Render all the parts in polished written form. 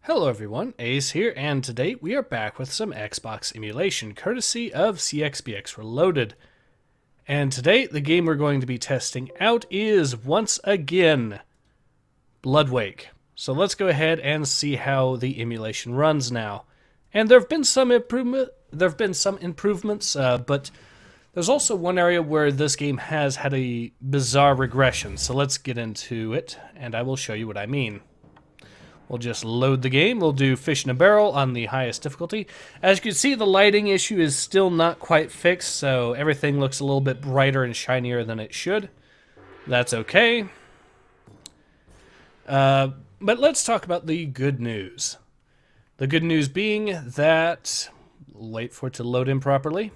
Hello everyone, Ace here, and today we are back with some Xbox emulation, courtesy of CXBX Reloaded. And today, the game we're going to be testing out is, once again, Bloodwake. So let's go ahead and see how the emulation runs now. And there have been some improvements, but there's also one area where this game has had a bizarre regression. So let's get into it, and I will show you what I mean. We'll just load the game. We'll do fish in a barrel on the highest difficulty. As you can see, the lighting issue is still not quite fixed, so everything looks a little bit brighter and shinier than it should. That's okay. But let's talk about the good news. The good news being that... Wait for it to load in properly.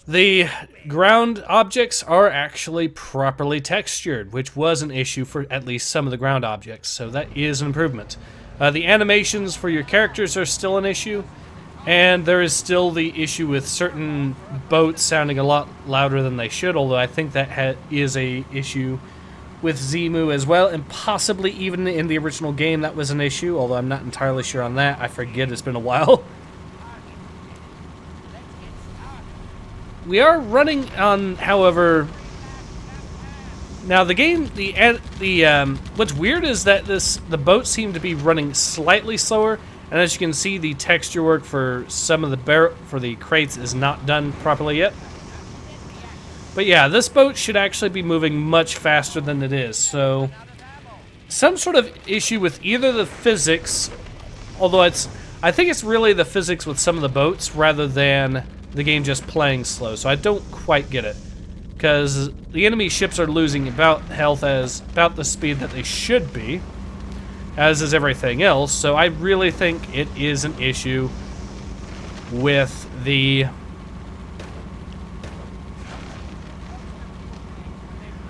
The ground objects are actually properly textured, which was an issue for at least some of the ground objects, so that is an improvement. The animations for your characters are still an issue, and there is still the issue with certain boats sounding a lot louder than they should, although I think that is a issue with XEMU as well, and possibly even in the original game that was an issue, although I'm not entirely sure on that. I forget, it's been a while. We are running on, however, now the game, what's weird is that the boats seem to be running slightly slower, and as you can see, the texture work for some of the crates is not done properly yet. But yeah, this boat should actually be moving much faster than it is, so some sort of issue with either the physics, although I think it's really the physics with some of the boats rather than the game just playing slow, so I don't quite get it. Because the enemy ships are losing about the speed that they should be, as is everything else, so I really think it is an issue with the...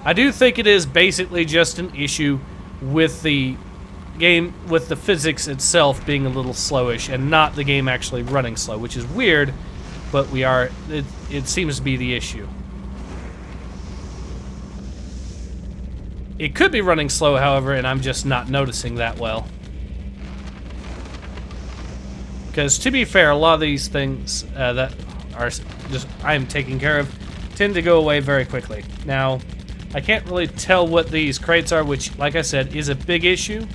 I do think it is basically just an issue with the game, with the physics itself being a little slowish, and not the game actually running slow, which is weird. But it seems to be the issue. It could be running slow, however, and I'm just not noticing that well. Because, to be fair, a lot of these things that are just I'm taking care of tend to go away very quickly. Now, I can't really tell what these crates are, which, like I said, is a big issue.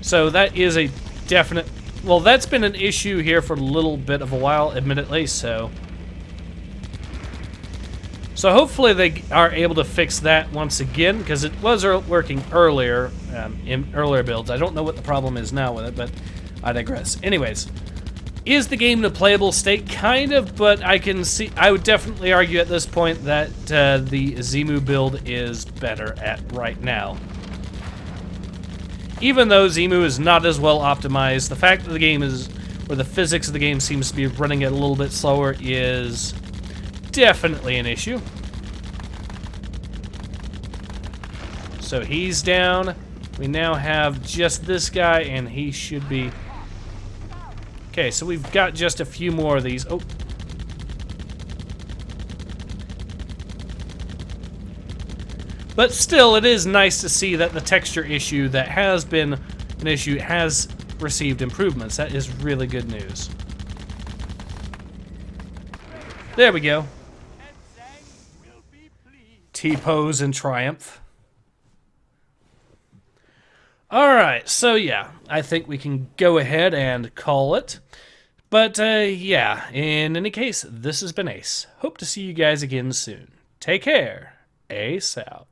So that is a definite... Well, that's been an issue here for a little bit of a while, admittedly, so hopefully they are able to fix that once again, because it was working earlier, in earlier builds. I don't know what the problem is now with it, but I digress. Anyways, is the game in a playable state? Kind of, but I would definitely argue at this point that the XEMU build is better at right now. Even though XEMU is not as well optimized, the fact that the game is, or the physics of the game seems to be running it a little bit slower is definitely an issue. So he's down. We now have just this guy, and he should be... Okay, so we've got just a few more of these. Oh. But still, it is nice to see that the texture issue that has been an issue has received improvements. That is really good news. There we go. T-pose in triumph. Alright, so yeah, I think we can go ahead and call it. But yeah, in any case, this has been Ace. Hope to see you guys again soon. Take care. Ace out.